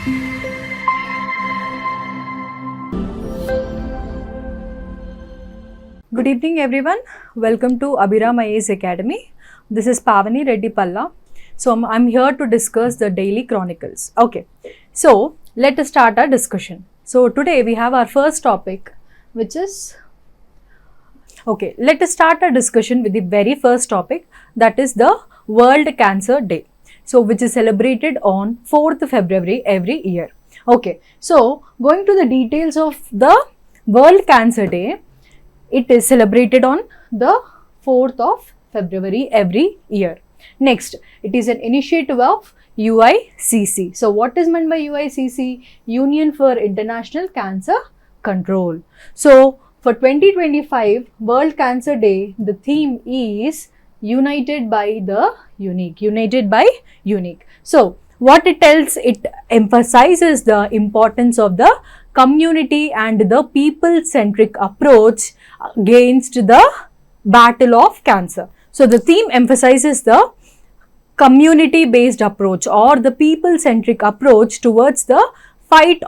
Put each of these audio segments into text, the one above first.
Good evening everyone. Welcome to Abhiram IAS Academy. This is Pavani Reddy Palla. So I'm here to discuss the daily chronicles. Okay. So let us start our discussion. So today we have our first topic, which is, okay, let us start our discussion with the very first topic, that is the World Cancer Day. So which is celebrated on 4th February every year. Okay. So going to the details of the World Cancer Day, it is celebrated on the 4th of February every year. Next, it is an initiative of UICC. So what is meant by UICC? Union for International Cancer Control. So for 2025 World Cancer Day, the theme is United by the Unique. United by Unique. So what it tells, it emphasizes the importance of the community and the people-centric approach against the battle of cancer. So the theme emphasizes the community-based approach or the people-centric approach towards the fight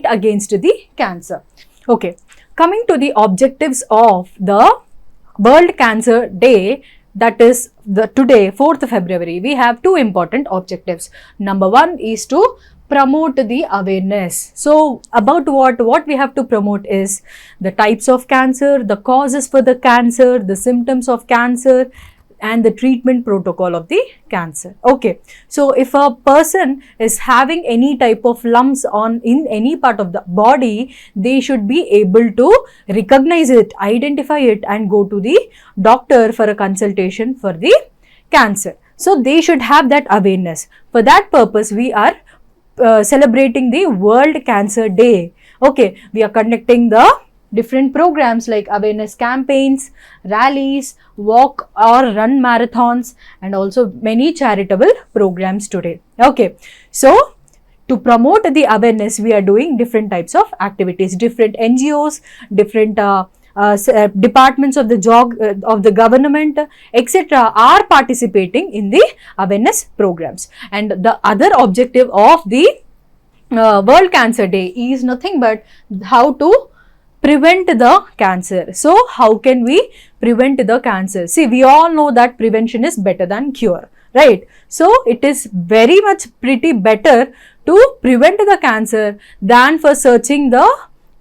against the cancer. Okay, coming to the objectives of the World Cancer Day, that is the today 4th February, we have two important objectives. Number one is to promote the awareness. So about what we have to promote is the types of cancer, the causes for the cancer, the symptoms of cancer, and the treatment protocol of the cancer. Okay, so if a person is having any type of lumps in any part of the body, they should be able to recognize it, identify it, and go to the doctor for a consultation for the cancer. So they should have that awareness. For that purpose, we are celebrating the World Cancer Day. Okay, we are conducting the different programs like awareness campaigns, rallies, walk or run marathons, and also many charitable programs today. Okay, so to promote the awareness, we are doing different types of activities. Different NGOs, different departments of the government, etc. are participating in the awareness programs. And the other objective of the World Cancer Day is nothing but how to prevent the cancer. So how can we prevent the cancer? See, we all know that prevention is better than cure, right? So it is very much pretty better to prevent the cancer than for searching the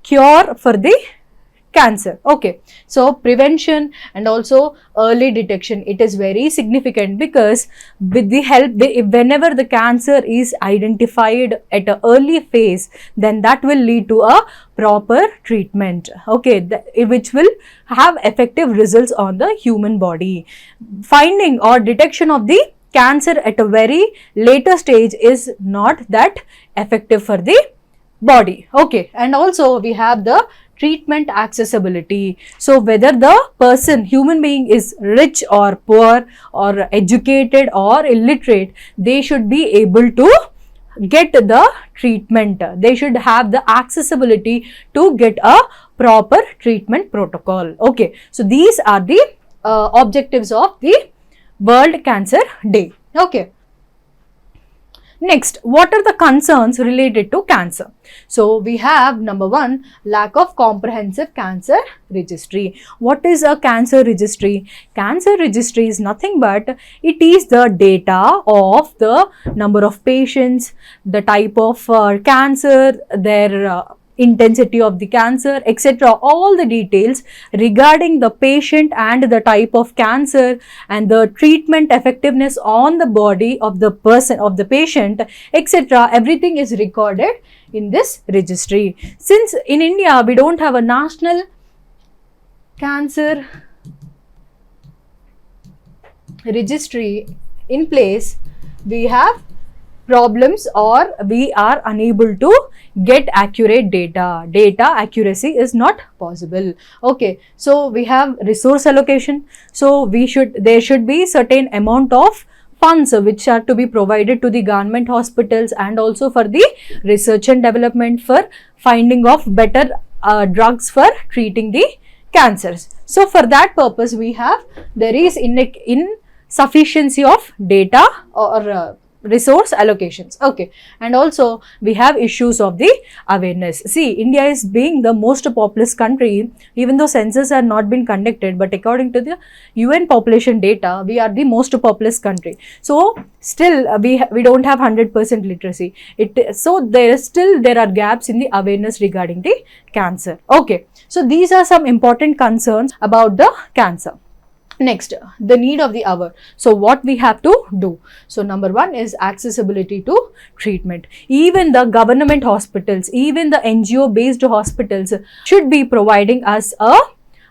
cure for the cancer. Okay, so prevention and also early detection, it is very significant, because with the help, whenever the cancer is identified at an early phase, then that will lead to a proper treatment, okay, which will have effective results on the human body. Finding or detection of the cancer at a very later stage is not that effective for the body. Okay, and also we have the treatment accessibility. So whether the person, human being, is rich or poor or educated or illiterate, they should be able to get the treatment. They should have the accessibility to get a proper treatment protocol. Okay, so these are the objectives of the World Cancer Day. Okay. Next, what are the concerns related to cancer? So we have number one, lack of comprehensive cancer registry. What is a cancer registry? Cancer registry is nothing but it is the data of the number of patients, the type of cancer, their intensity of the cancer, etc. All the details regarding the patient and the type of cancer and the treatment effectiveness on the body of the person, of the patient, etc. Everything is recorded in this registry. Since in India we don't have a national cancer registry in place, we have problems or we are unable to get accurate data. Data accuracy is not possible. Okay, so we have resource allocation. So there should be certain amount of funds which are to be provided to the government hospitals and also for the research and development for finding of better drugs for treating the cancers. So for that purpose there is insufficiency of data or resource allocations. Okay, and also we have issues of the awareness. See, India is being the most populous country, even though census have not been conducted, but according to the UN population data, we are the most populous country. So still we don't have 100% literacy. So there are gaps in the awareness regarding the cancer. Okay, so these are some important concerns about the cancer. Next, the need of the hour. So what we have to do? So number one is accessibility to treatment. Even the government hospitals, even the NGO based hospitals should be providing us a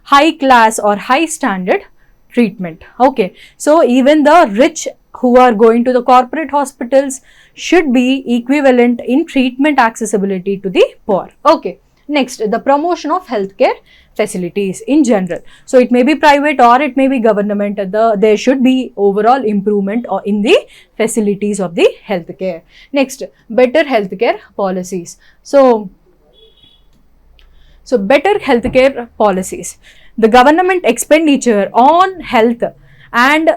high class or high standard treatment. Okay, so even the rich who are going to the corporate hospitals should be equivalent in treatment accessibility to the poor. Okay, next, the promotion of healthcare facilities in general. So it may be private or it may be government. There should be overall improvement in the facilities of the healthcare. Next, better healthcare policies. So better healthcare policies. The government expenditure on health and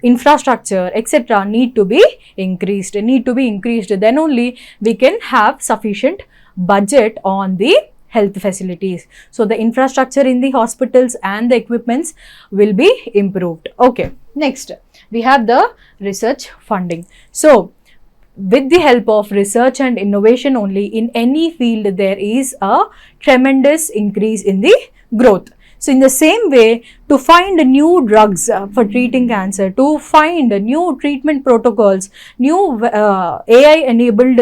infrastructure, etc., need to be increased. Then only we can have sufficient budget on the health facilities. So the infrastructure in the hospitals and the equipments will be improved. Okay, next we have the research funding. So with the help of research and innovation only, in any field there is a tremendous increase in the growth. So in the same way, to find new drugs for treating cancer, to find new treatment protocols, new AI enabled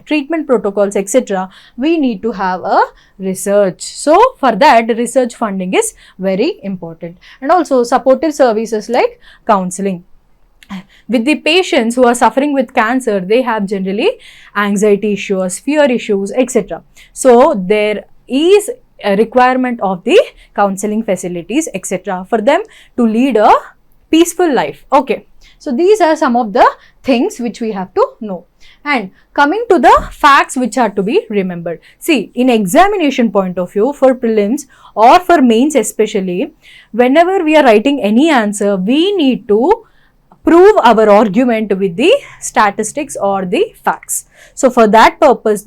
treatment protocols, etc., we need to have a research. So for that, research funding is very important. And also supportive services like counseling. With the patients who are suffering with cancer, they have generally anxiety issues, fear issues, etc. So there is a requirement of the counseling facilities, etc., for them to lead a peaceful life. Okay, so these are some of the things which we have to know. And coming to the facts which are to be remembered. See, in examination point of view, for prelims or for mains especially, whenever we are writing any answer, we need to prove our argument with the statistics or the facts. So for that purpose,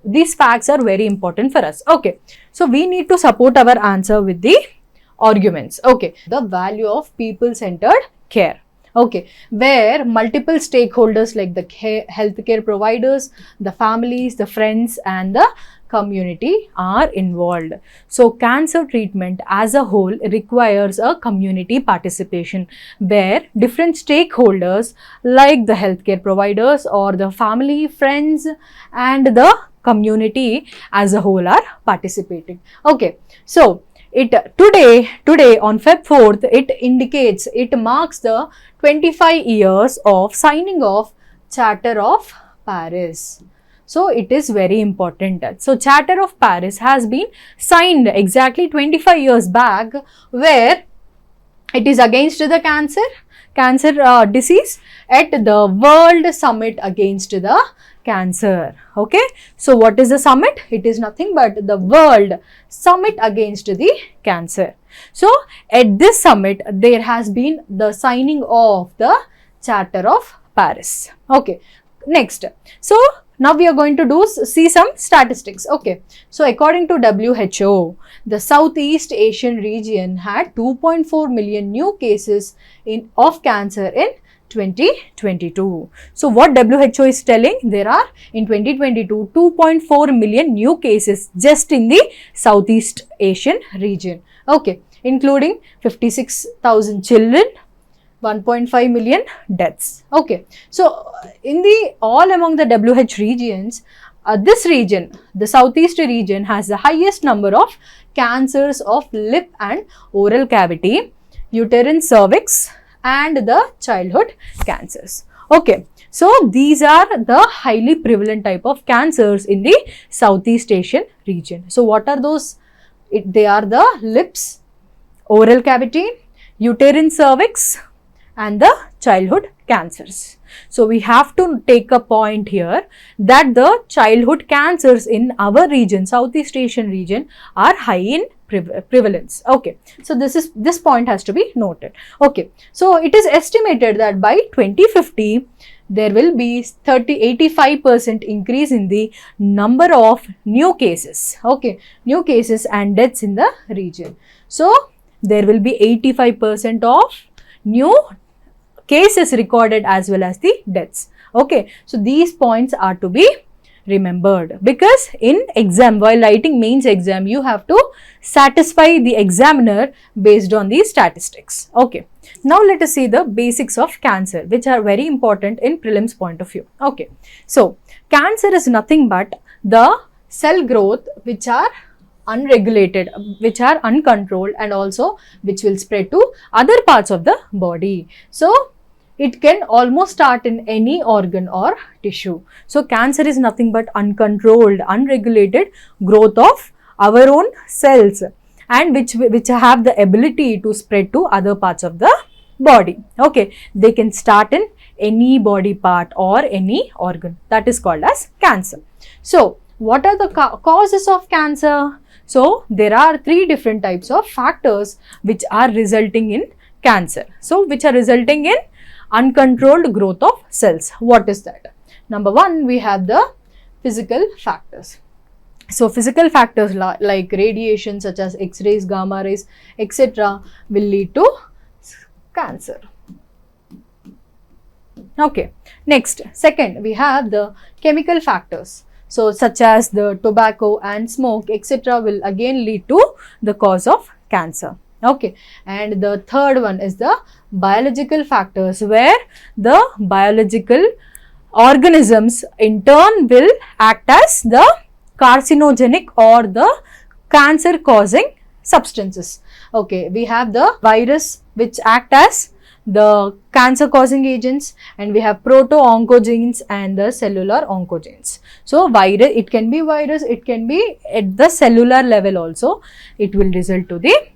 these facts are very important for us. Okay, so we need to support our answer with the arguments. Okay, the value of people-centered care. Okay, where multiple stakeholders like the healthcare providers, the families, the friends, and the community are involved. So cancer treatment as a whole requires a community participation where different stakeholders like the healthcare providers or the family, friends, and the community as a whole are participating. Okay, so today on Feb 4th, it marks the 25 years of signing of Charter of Paris. So it is very important. So Charter of Paris has been signed exactly 25 years back, where it is against the cancer disease at the World Summit against the cancer. Okay, so what is the summit? It is nothing but the World Summit against the cancer. So at this summit, there has been the signing of the Charter of Paris. Okay, next. So now we are going to see some statistics. Okay, so according to WHO, the Southeast Asian region had 2.4 million new cases of cancer in 2022. So what WHO is telling, there are in 2022 2.4 million new cases just in the Southeast Asian region. Okay, including 56,000 children, 1.5 million deaths. Okay, so in all among the WHO regions, this region, the Southeast region, has the highest number of cancers of lip and oral cavity, uterine cervix, and the childhood cancers. Okay, so these are the highly prevalent type of cancers in the Southeast Asian region. So what are those? They are the lips, oral cavity, uterine cervix, and the childhood cancers. So we have to take a point here that the childhood cancers in our region, Southeast Asian region, are high in prevalence. Okay, so this point has to be noted. Okay, so it is estimated that by 2050, there will be 85% increase in the number of new cases, okay, new cases and deaths in the region. So there will be 85% of new cases recorded as well as the deaths. Okay, so these points are to be remembered, because in exam, while writing mains exam, you have to satisfy the examiner based on these statistics. Okay, now let us see the basics of cancer, which are very important in prelims point of view. Okay, so cancer is nothing but the cell growth which are unregulated, which are uncontrolled, and also which will spread to other parts of the body. So it can almost start in any organ or tissue. So cancer is nothing but uncontrolled, unregulated growth of our own cells, and which have the ability to spread to other parts of the body. Okay, they can start in any body part or any organ. That is called as cancer. So what are the causes of cancer? So there are 3 different types of factors which are resulting in cancer. So which are resulting in uncontrolled growth of cells. What is that? Number 1, we have the physical factors. So physical factors like radiation such as X-rays, gamma rays, etc. will lead to cancer. Okay, next, second, we have the chemical factors. So such as the tobacco and smoke, etc. will again lead to the cause of cancer. Okay, and the third one is the biological factors, where the biological organisms in turn will act as the carcinogenic or the cancer causing substances. Okay, we have the virus which act as the cancer causing agents, and we have proto-oncogenes and the cellular oncogenes. So virus, it can be virus, it can be at the cellular level also, it will result to the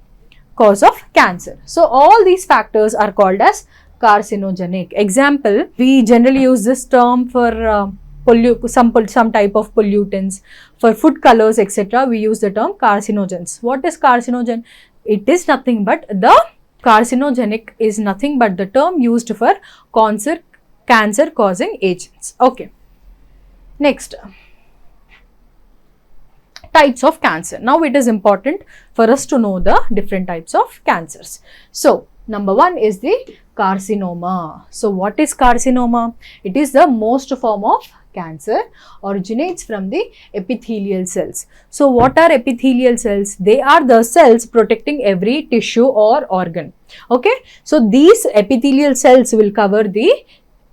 cause of cancer. So all these factors are called as carcinogenic. Example, we generally use this term for some type of pollutants. For food colors, etc., we use the term carcinogens. What is carcinogen? It is nothing but the carcinogenic is nothing but the term used for cancer causing agents. Okay, next, types of cancer. Now it is important for us to know the different types of cancers. So number 1 is the carcinoma. So what is carcinoma? It is the most form of cancer, originates from the epithelial cells. So what are epithelial cells? They are the cells protecting every tissue or organ. Okay, so these epithelial cells will cover the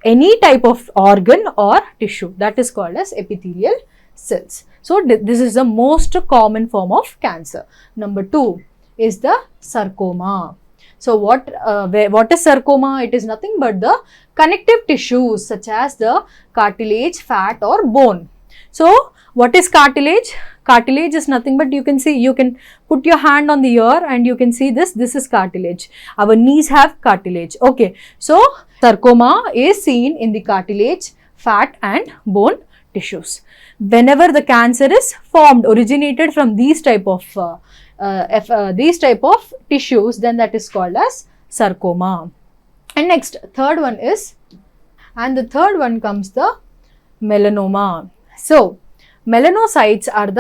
any type of organ or tissue, that is called as epithelial cells. So this is the most common form of cancer. Number 2 is the sarcoma. So what is sarcoma? It is nothing but the connective tissues such as the cartilage, fat or bone. So what is cartilage? Cartilage is nothing but, you can see, you can put your hand on the ear and you can see this is cartilage. Our knees have cartilage. Okay, so sarcoma is seen in the cartilage, fat and bone tissues. Whenever the cancer is formed, originated from these type of tissues, then that is called as sarcoma. And next, third one comes the melanoma. So melanocytes are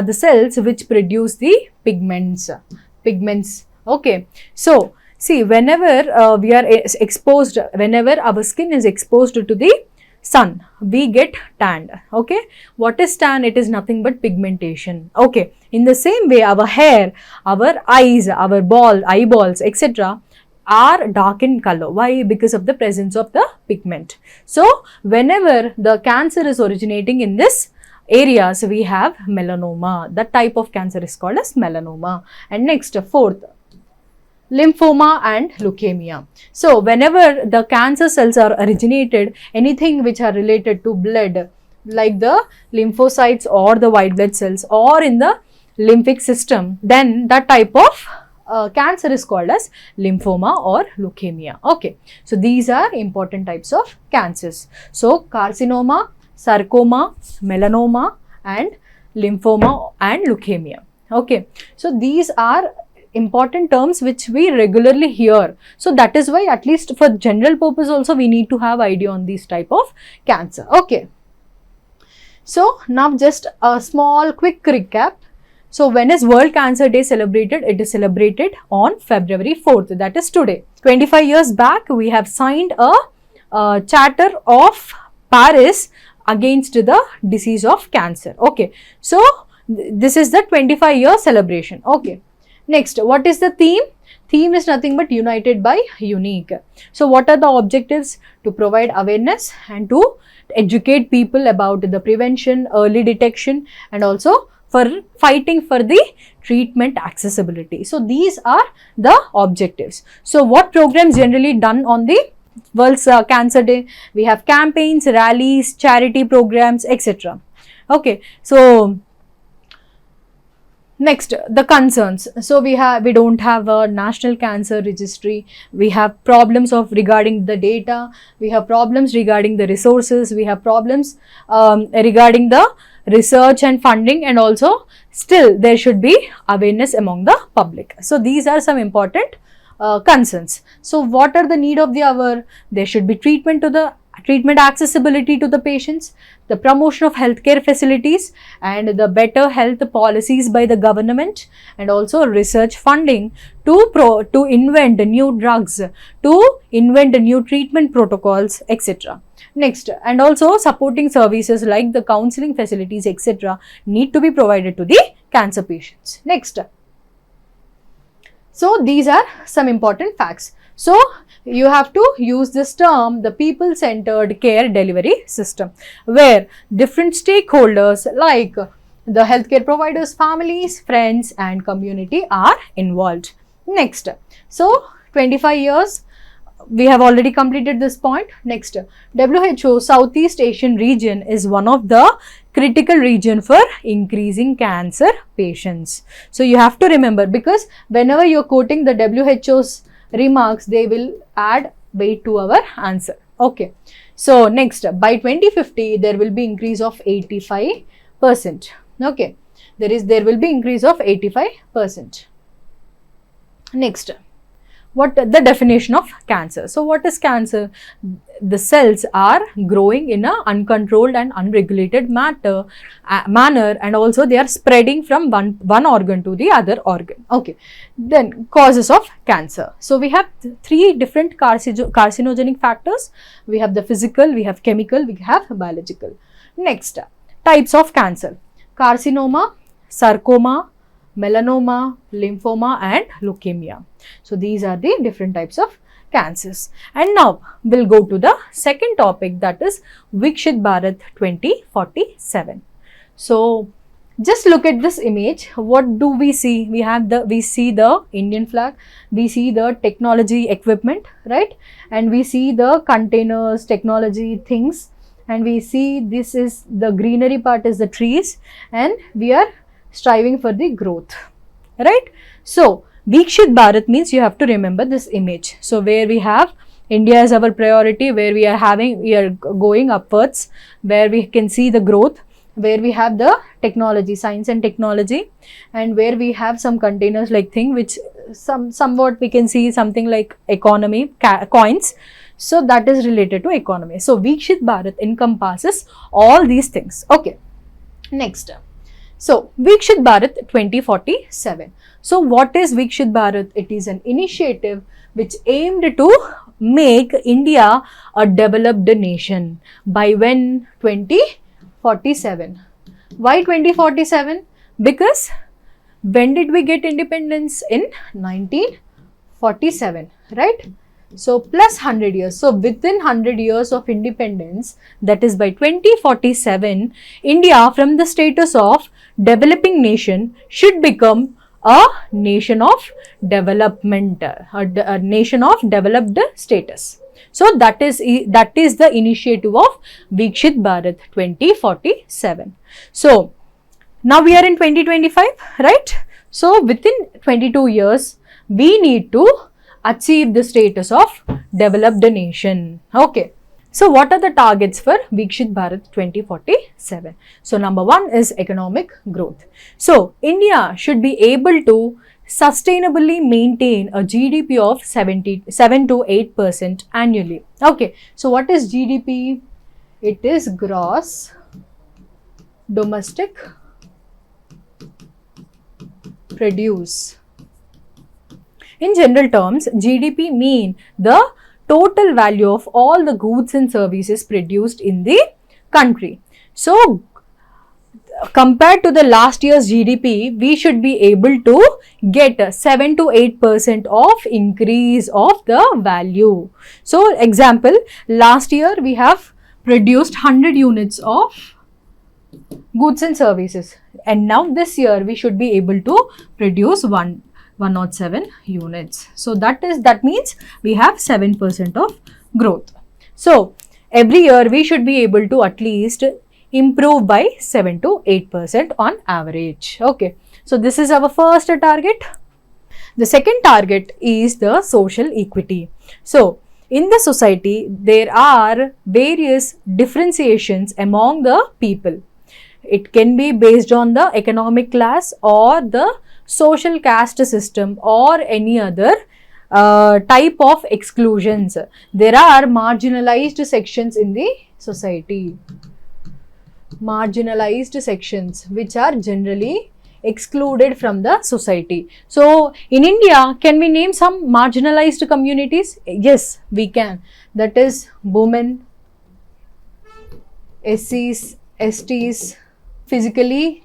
the cells which produce the pigments. Okay, so see, whenever we are exposed, whenever our skin is exposed to the sun, we get tanned. Okay, what is tan? It is nothing but pigmentation. Okay, in the same way, our hair, our eyes, our eyeballs, etc. are dark in color. Why? Because of the presence of the pigment. So whenever the cancer is originating in this areas, we have melanoma. That type of cancer is called as melanoma. And next, fourth, lymphoma and leukemia. So whenever the cancer cells are originated, anything which are related to blood, like the lymphocytes or the white blood cells or in the lymphic system, then that type of cancer is called as lymphoma or leukemia. Okay, so these are important types of cancers. So carcinoma, sarcoma, melanoma and lymphoma and leukemia. Okay, so these are important terms which we regularly hear. So that is why, at least for general purpose also, we need to have idea on these type of cancer. Okay. So now just a small quick recap. So when is World Cancer Day celebrated? It is celebrated on February 4th, that is today. 25 years back, we have signed a Charter of Paris against the disease of cancer. Okay, so this is the 25-year celebration. Okay, next, what is the theme? Theme is nothing but united by unique. So what are the objectives? To provide awareness and to educate people about the prevention, early detection, and also for fighting for the treatment accessibility. So these are the objectives. So what programs generally done on the World's Cancer Day? We have campaigns, rallies, charity programs, etc. Okay, so next, the concerns. So we don't have a national cancer registry. We have problems of regarding the data. We have problems regarding the resources. We have problems regarding the research and funding, and also still there should be awareness among the public. So these are some important concerns. So what are the need of the hour? There should be treatment accessibility to the patients, the promotion of healthcare facilities, and the better health policies by the government, and also research funding to invent new drugs, to invent new treatment protocols, etc. Next, and also supporting services like the counseling facilities, etc. need to be provided to the cancer patients. Next, so these are some important facts. So you have to use this term, the people-centered care delivery system, where different stakeholders like the healthcare providers, families, friends, and community are involved. Next, so 25 years, we have already completed this point. Next, WHO Southeast Asian region is one of the critical region for increasing cancer patients. So you have to remember, because whenever you are quoting the WHO's remarks, they will add weight to our answer. Okay, so next, by 2050 there will be increase of 85%. Okay, there will be increase of 85%. Next, what the definition of cancer? So what is cancer? The cells are growing in a uncontrolled and unregulated manner, and also they are spreading from one organ to the other organ. Okay, then causes of cancer. So we have three different carcinogenic factors. We have the physical, we have chemical, we have biological. Next, types of cancer: carcinoma, sarcoma, melanoma, lymphoma, and leukemia. So these are the different types of cancers. And now we'll go to the second topic, that is Viksit Bharat 2047. So just look at this image. What do we see? We see the Indian flag, we see the technology equipment, right? And we see the containers, technology things, and we see this is the greenery part is the trees, and we are striving for the growth, right? So Viksit Bharat means you have to remember this image. So where we have India as our priority, where we are going upwards, where we can see the growth, where we have the technology, science and technology, and where we have some containers like thing which somewhat we can see something like economy, coins. So that is related to economy. So Viksit Bharat encompasses all these things. Okay, next. So Viksit Bharat 2047. So what is Viksit Bharat? It is an initiative which aimed to make India a developed nation by when? 2047. Why 2047? Because when did we get independence? In 1947, right? So plus 100 years. So within 100 years of independence, that is by 2047, India from the status of developing nation should become a nation of development, a nation of developed status. So that is the initiative of Viksit Bharat 2047. So now we are in 2025, right? So within 22 years, we need to achieve the status of developed nation. Okay. So what are the targets for Viksit Bharat 2047? So number one is economic growth. So India should be able to sustainably maintain a GDP of 7 to 8% annually. Okay, so what is GDP? It is gross domestic produce. In general terms, GDP mean the total value of all the goods and services produced in the country. So, compared to the last year's GDP, we should be able to get 7 to 8% of increase of the value. So, example, last year we have produced 100 units of goods and services, and now this year we should be able to produce 107 units. So that means we have 7% of growth. So every year we should be able to at least improve by 7 to 8% on average. Okay, so this is our first target. The second target is the social equity. So in the society there are various differentiations among the people. It can be based on the economic class or the social caste system or any other type of exclusions. There are marginalized sections in the society. Marginalized sections which are generally excluded from the society. So in India, can we name some marginalized communities? Yes, we can. That is women, SCs, STs, physically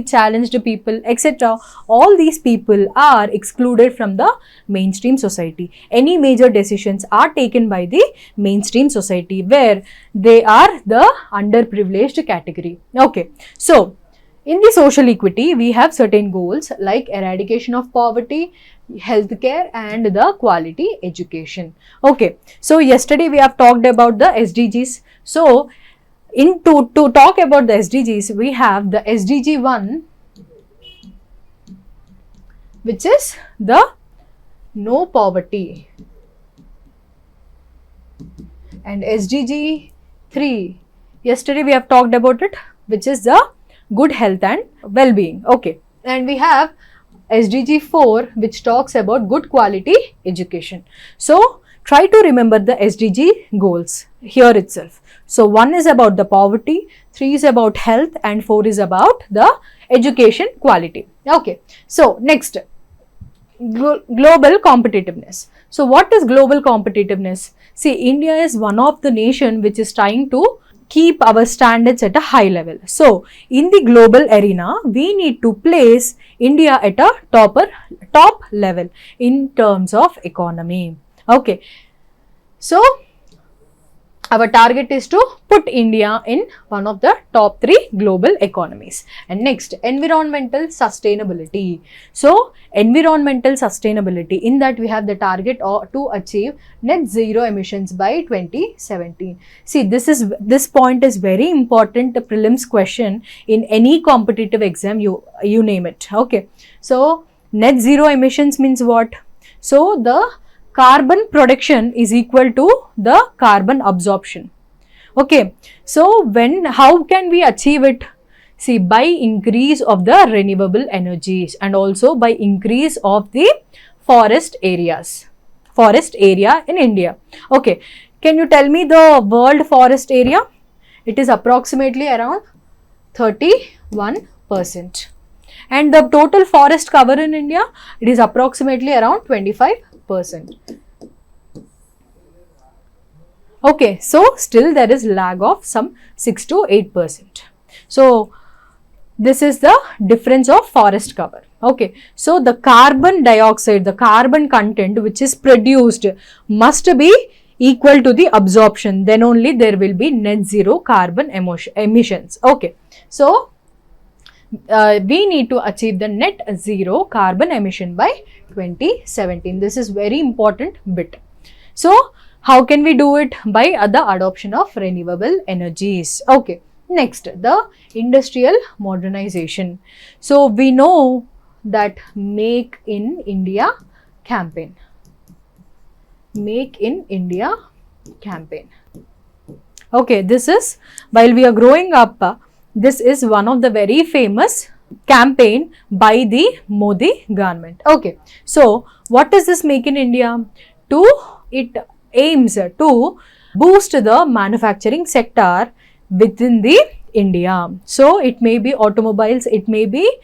challenged people, etc. All these people are excluded from the mainstream society. Any major decisions are taken by the mainstream society where they are the underprivileged category. Okay, so in the social equity, we have certain goals like eradication of poverty, healthcare, and the quality education. Okay, so yesterday we have talked about the SDGs. So to talk about the SDGs, we have the SDG 1, which is the no poverty, and SDG 3, yesterday we have talked about it, which is the good health and well-being. Okay, and we have SDG 4, which talks about good quality education. So try to remember the SDG goals here itself. So 1 is about the poverty, 3 is about health, and 4 is about the education quality. Okay, so next, global competitiveness. So what is global competitiveness? See, India is one of the nation which is trying to keep our standards at a high level. So in the global arena, we need to place India at a top level in terms of economy. Okay, so our target is to put India in one of the top 3 global economies. And next, environmental sustainability. So environmental sustainability, in that we have the target to achieve net zero emissions by 2017. See, this point is very important, the prelims question in any competitive exam, you name it. Okay, so net zero emissions means what? So the carbon production is equal to the carbon absorption. Okay, so how can we achieve it? See, by increase of the renewable energies and also by increase of the forest area in India. Okay, can you tell me the world forest area? It is approximately around 31%. And the total forest cover in India, it is approximately around 25%. Okay, so still there is lag of some 6 to 8%. So this is the difference of forest cover. Okay, so the carbon dioxide, the carbon content which is produced must be equal to the absorption, then only there will be net zero carbon emissions. Okay, so we need to achieve the net zero carbon emission by 2017. This is very important bit. So how can we do it? By the adoption of renewable energies. Okay, next, the industrial modernization. So we know that Make in India campaign. Make in India campaign. Okay, this is, while we are growing up, this is one of the very famous campaign by the Modi government. Okay, so what is this Make in India? It aims to boost the manufacturing sector within the India. So it may be automobiles, it may be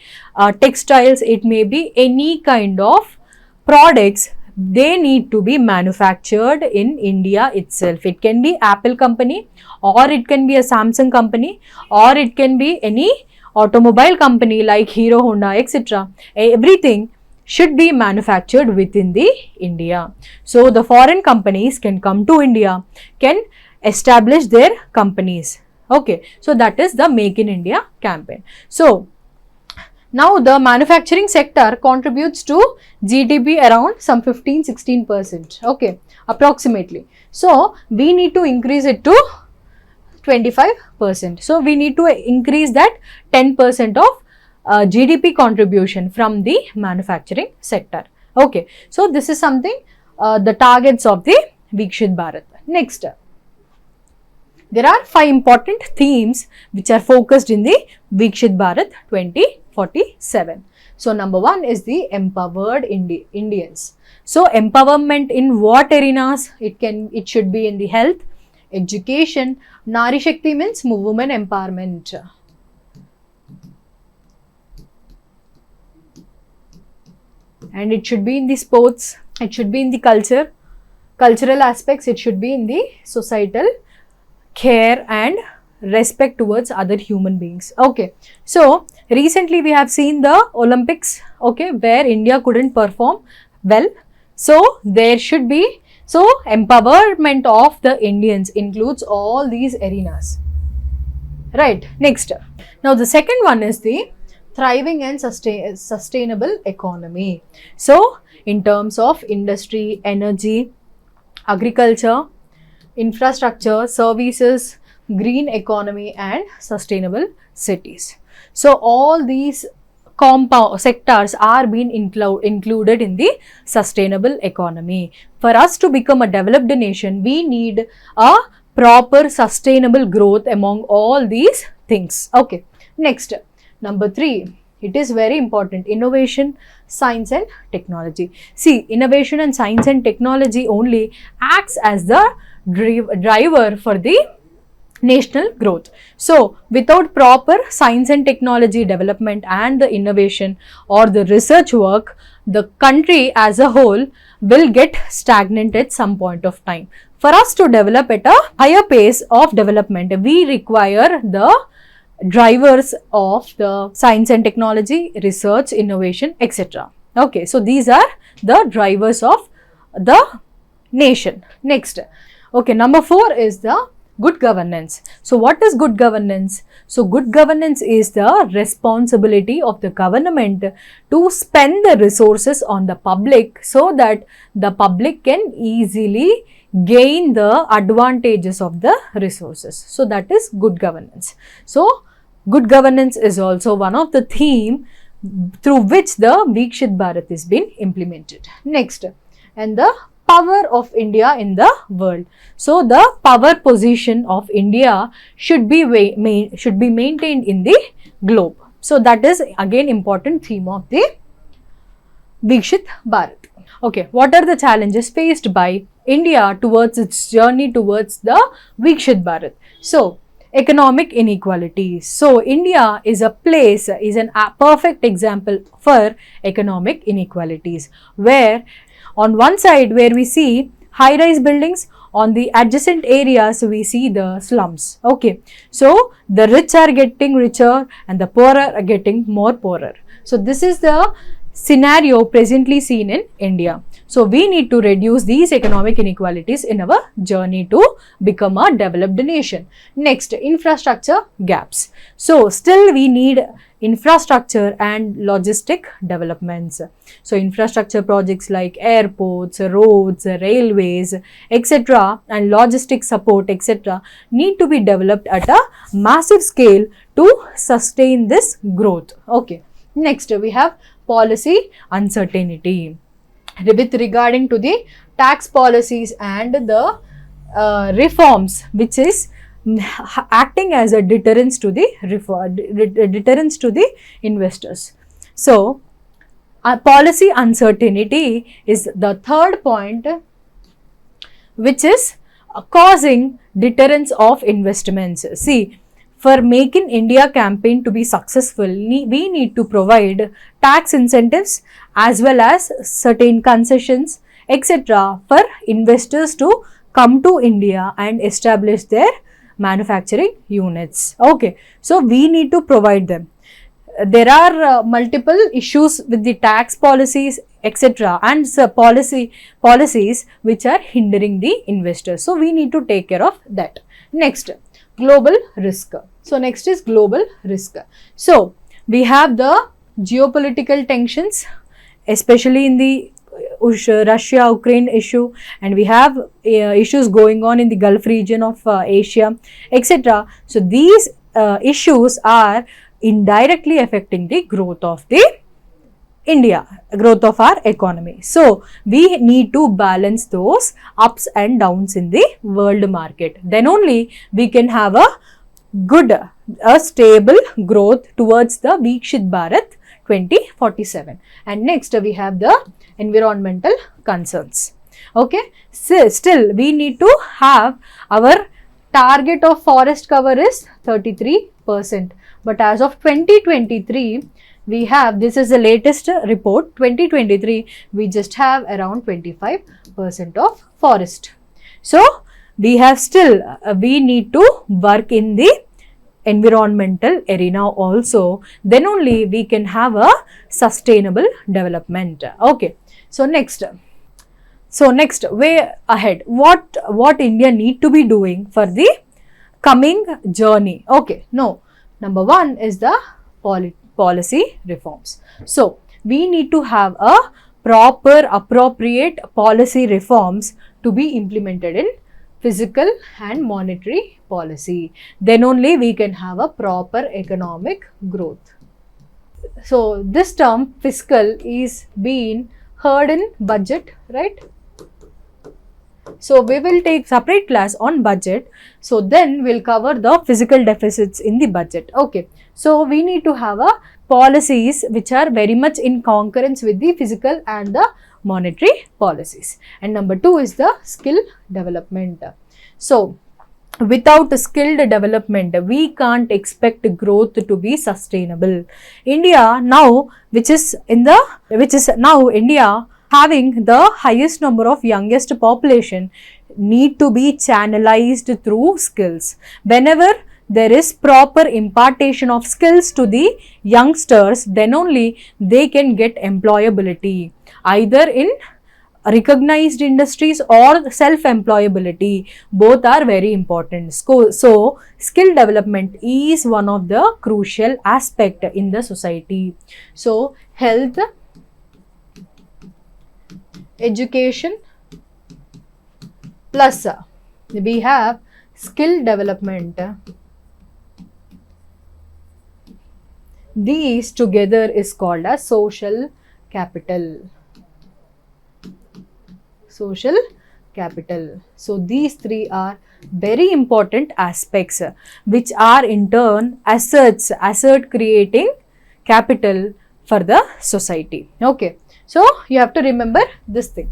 textiles, it may be any kind of products. They need to be manufactured in India itself. It can be Apple company, or it can be a Samsung company, or it can be any automobile company like Hero, Honda, etc. Everything should be manufactured within the India. So the foreign companies can come to India, can establish their companies. Okay, so that is the Make in India campaign. So now the manufacturing sector contributes to GDP around some 15-16%. Okay, approximately. So we need to increase it to 25%. So we need to increase that 10% of GDP contribution from the manufacturing sector. Okay, so this is something the targets of the Viksit Bharat. Next, there are 5 important themes which are focused in the Viksit Bharat 2047. So number 1 is the empowered Indians. So empowerment in what arenas? It should be in the health, education. Nari Shakti means women empowerment. And it should be in the sports, it should be in the cultural aspects, it should be in the societal care and respect towards other human beings. Okay, so recently we have seen the Olympics, okay, where India couldn't perform well. So there should be, so empowerment of the Indians includes all these arenas. Right, next. Now the second one is the thriving and sustainable economy. So in terms of industry, energy, agriculture, infrastructure, services, green economy and sustainable cities. So all these compound sectors are being included in the sustainable economy. For us to become a developed nation, we need a proper sustainable growth among all these things. Okay, next, number 3, it is very important, innovation, science and technology. See, innovation and science and technology only acts as the driver for the national growth. So without proper science and technology development and the innovation or the research work, the country as a whole will get stagnant at some point of time. For us to develop at a higher pace of development, we require the drivers of the science and technology, research, innovation, etc. Okay, so these are the drivers of the nation. Next, okay, number 4 is the good governance. So what is good governance? So good governance is the responsibility of the government to spend the resources on the public so that the public can easily gain the advantages of the resources. So that is good governance. So good governance is also one of the theme through which the Viksit Bharat is being implemented. Next, and the power of India in the world. So the power position of India should be maintained in the globe. So that is again important theme of the Viksit Bharat. Okay, what are the challenges faced by India towards its journey towards the Viksit Bharat? So economic inequalities. So India is a perfect example for economic inequalities, where on one side where we see high-rise buildings, on the adjacent areas we see the slums. Okay, so the rich are getting richer and the poor are getting more poorer. So this is the scenario presently seen in India. So we need to reduce these economic inequalities in our journey to become a developed nation. Next, infrastructure gaps. So still we need infrastructure and logistic developments. So infrastructure projects like airports, roads, railways, etc. and logistic support, etc. need to be developed at a massive scale to sustain this growth. Okay. Next, we have policy uncertainty. With regarding to the tax policies and the reforms which is acting as a deterrence to the deterrence to the investors. So policy uncertainty is the third point, which is causing deterrence of investments. See, for Make in India campaign to be successful, we need to provide tax incentives as well as certain concessions, etc., for investors to come to India and establish their manufacturing units. Okay, so we need to provide them. There are multiple issues with the tax policies, etc., and policies which are hindering the investors. So we need to take care of that. Next, global risk. So next is global risk. So we have the geopolitical tensions, especially in the Russia-Ukraine issue, and we have issues going on in the Gulf region of Asia, etc. So these issues are indirectly affecting the growth of the growth of our economy. So we need to balance those ups and downs in the world market. Then only we can have a stable growth towards the Vikshit Bharat 2047. And next we have the environmental concerns. Okay, so still we need to have our target of forest cover is 33%. But as of 2023, we have, this is the latest report, 2023, we just have around 25% of forest. So we have still, we need to work in the environmental arena also. Then only we can have a sustainable development. Okay, so next, way ahead, what India need to be doing for the coming journey? Okay, number one is the policy reforms. So we need to have a proper appropriate policy reforms to be implemented in fiscal and monetary policy. Then only we can have a proper economic growth. So this term fiscal is being heard in budget, right? So we will take separate class on budget. So then we'll cover the physical deficits in the budget. Okay. So we need to have a policies which are very much in concurrence with the physical and the monetary policies. And number two is the skill development. So without skilled development, we can't expect growth to be sustainable. India now, India having the highest number of youngest population, need to be channelized through skills. Whenever there is proper impartation of skills to the youngsters, then only they can get employability, either in recognized industries or self-employability. Both are very important. So skill development is one of the crucial aspect in the society. So health, education, plus we have skill development. These together is called as social capital. Social capital. So these three are very important aspects which are in turn asset creating capital for the society. Okay. So you have to remember this thing.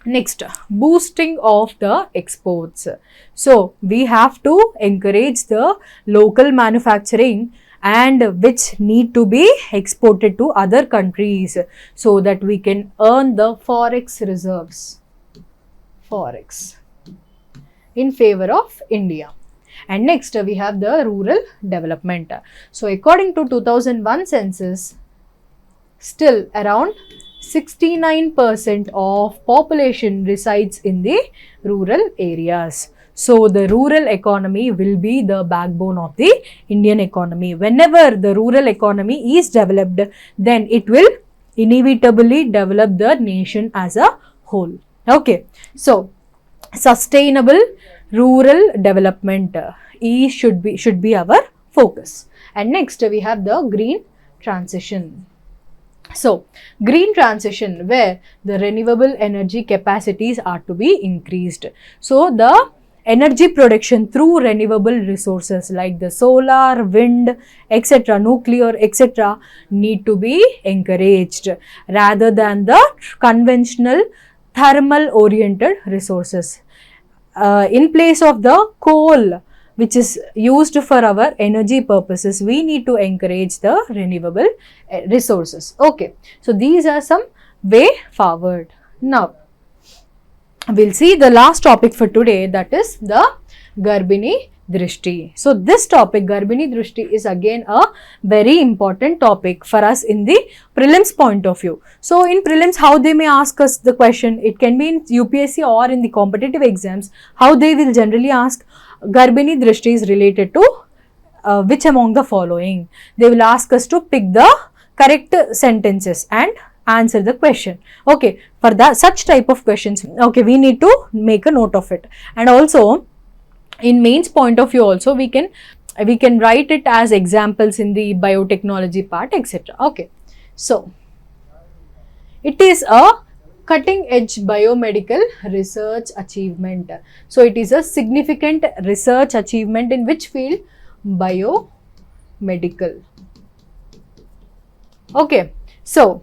Next, boosting of the exports. So we have to encourage the local manufacturing and which need to be exported to other countries so that we can earn the forex reserves. Forex in favor of India. And next we have the rural development. So according to 2001 census, still around 69% of population resides in the rural areas. So the rural economy will be the backbone of the Indian economy. Whenever the rural economy is developed, then it will inevitably develop the nation as a whole. Okay. So sustainable rural development should be our focus. And next we have the green transition. So green transition, where the renewable energy capacities are to be increased. So the energy production through renewable resources like the solar, wind, etc., nuclear, etc., need to be encouraged rather than the conventional thermal oriented resources. In place of the coal which is used for our energy purposes, we need to encourage the renewable resources. Okay, so these are some way forward. Now, we'll see the last topic for today, that is the Garbhini Drishti. So this topic, Garbhini Drishti, is again a very important topic for us in the prelims point of view. So in prelims, how they may ask us the question, it can be in UPSC or in the competitive exams, how they will generally ask Garbhini Drishti is related to which among the following. They will ask us to pick the correct sentences and answer the question. Okay, for that such type of questions, okay, we need to make a note of it. And also in mains point of view also, we can write it as examples in the biotechnology part, etc. Okay, so it is a cutting edge biomedical research achievement. So it is a significant research achievement in which field? Biomedical. Okay, so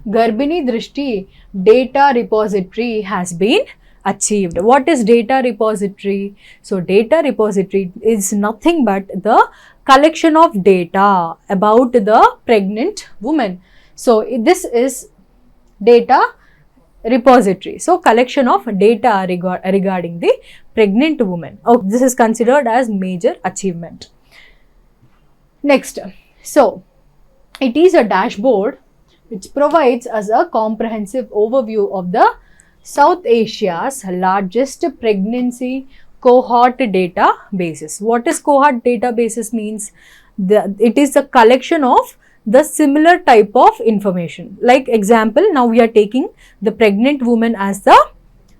Garbhini Drishti data repository has been achieved. What is data repository? So data repository is nothing but the collection of data about the pregnant woman. So this is data repository. So collection of data regarding the pregnant woman. Oh, this is considered as major achievement. Next, so it is a dashboard which provides us a comprehensive overview of the South Asia's largest pregnancy cohort databases. What is cohort databases means? It is a collection of the similar type of information. Like example, now we are taking the pregnant woman as the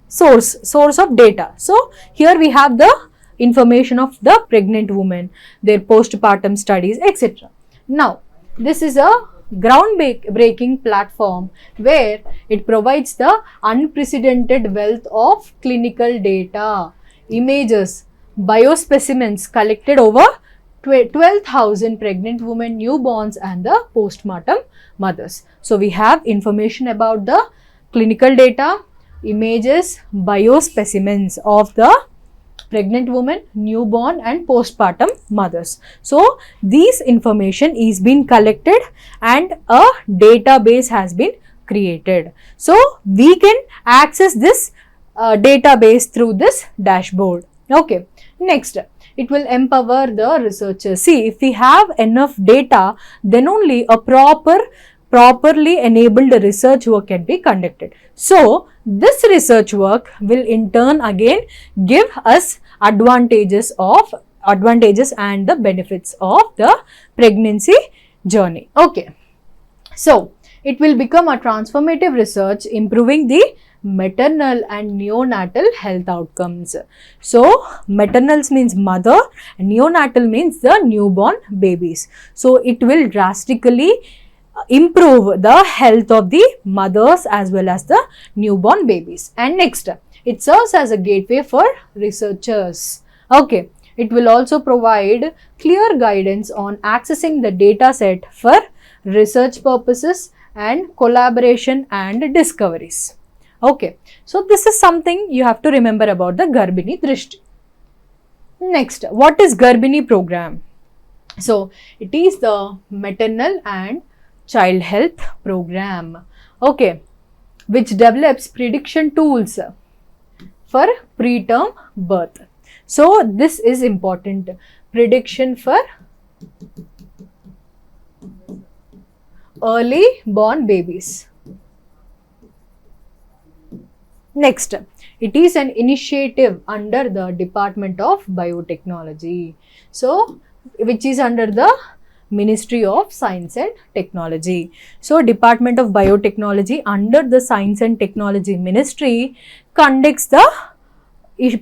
source of data. So here we have the information of the pregnant woman, their postpartum studies, etc. Now this is a groundbreaking platform where it provides the unprecedented wealth of clinical data, images, biospecimens collected over 12,000 pregnant women, newborns and the postpartum mothers. So we have information about the clinical data, images, biospecimens of the pregnant woman, newborn and postpartum mothers. So these information is being collected and a database has been created. So we can access this database through this dashboard. Okay, next, it will empower the researchers. See, if we have enough data, then only a properly enabled research work can be conducted. So this research work will in turn again give us advantages and the benefits of the pregnancy journey. Okay, so it will become a transformative research improving the maternal and neonatal health outcomes. So maternal means mother and neonatal means the newborn babies. So it will drastically improve the health of the mothers as well as the newborn babies. And next, it serves as a gateway for researchers. Okay, it will also provide clear guidance on accessing the data set for research purposes and collaboration and discoveries. Okay, so this is something you have to remember about the Garbhini Drishti. Next, what is Garbhini program? So it is the maternal and child health program, okay, which develops prediction tools for preterm birth. So this is important, prediction for early born babies. Next, it is an initiative under the Department of Biotechnology, so which is under the Ministry of Science and Technology. So Department of Biotechnology under the Science and Technology Ministry conducts the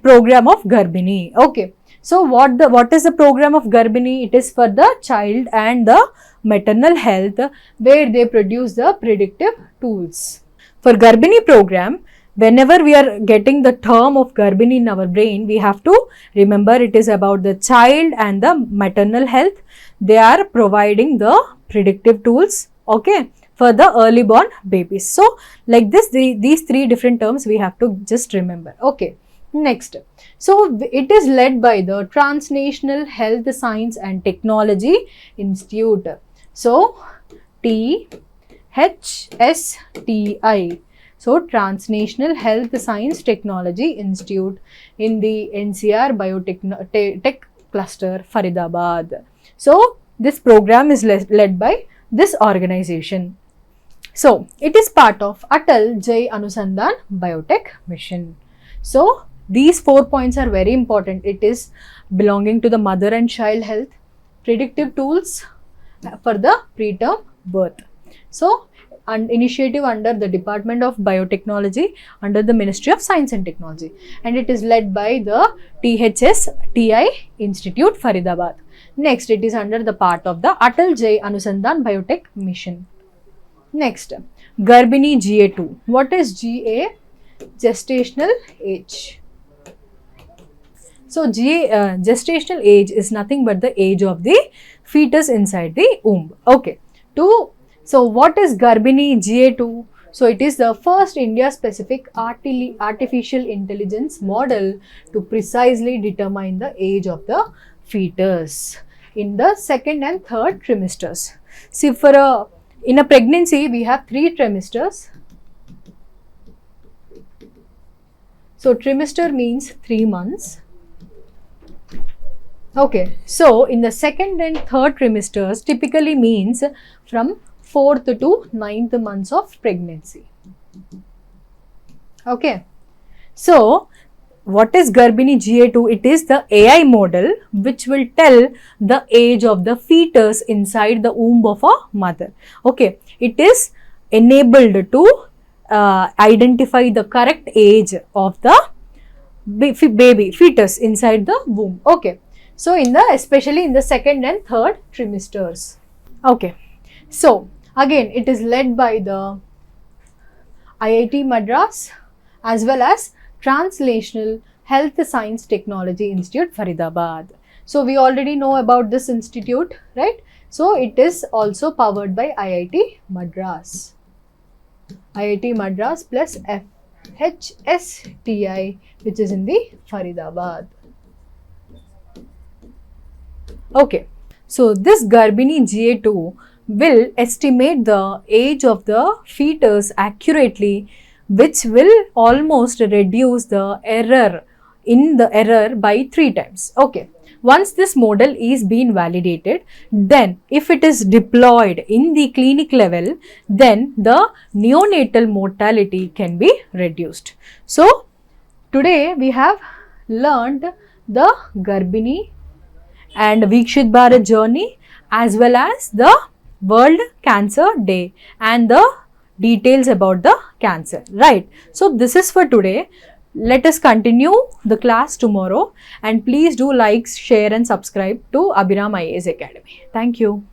program of Garbhini. Okay, so what is the program of Garbhini? It is for the child and the maternal health, where they produce the predictive tools. For Garbhini program, whenever we are getting the term of Garbini in our brain, we have to remember it is about the child and the maternal health. They are providing the predictive tools, okay, for the early born babies. So like this, these three different terms we have to just remember. Okay, next. So it is led by the Transnational Health Science and Technology Institute. So THSTI. So Transnational Health Science Technology Institute in the NCR Biotech Cluster, Faridabad. So this program is led by this organization. So it is part of Atal Jai Anusandhan Biotech Mission. So these 4 points are very important. It is belonging to the mother and child health, predictive tools for the preterm birth. So an initiative under the Department of Biotechnology under the Ministry of Science and Technology, and it is led by the THSTI Institute, Faridabad. Next, it is under the part of the Atal Jai Anusandhan Biotech Mission. Next, Garbini GA2. What is GA? Gestational age. So gestational age is nothing but the age of the fetus inside the womb. Okay. So what is Garbini GA2? So it is the first India-specific artificial intelligence model to precisely determine the age of the fetus in the second and third trimesters. See, in a pregnancy, we have 3 trimesters. So trimester means 3 months. Okay, so in the second and third trimesters typically means from 4th to 9th months of pregnancy. Okay, so what is Garbini GA2? It is the AI model which will tell the age of the fetus inside the womb of a mother. Okay, it is enabled to identify the correct age of the baby fetus inside the womb. Okay, so especially in the second and third trimesters. Okay, so again it is led by the IIT Madras as well as Translational Health Science Technology Institute, Faridabad. So we already know about this institute, right? So it is also powered by IIT Madras. IIT Madras plus FHSTI, which is in the Faridabad. Okay, so this Garbini GA2 will estimate the age of the fetus accurately, which will almost reduce the error by 3 times. Okay, once this model is being validated, then if it is deployed in the clinic level, then the neonatal mortality can be reduced. So today we have learned the Garbini and Vikshit Bharat journey as well as the World Cancer Day and the details about the cancer, right? So this is for today. Let us continue the class tomorrow, and please do like, share and subscribe to Abhiram IAS Academy. Thank you.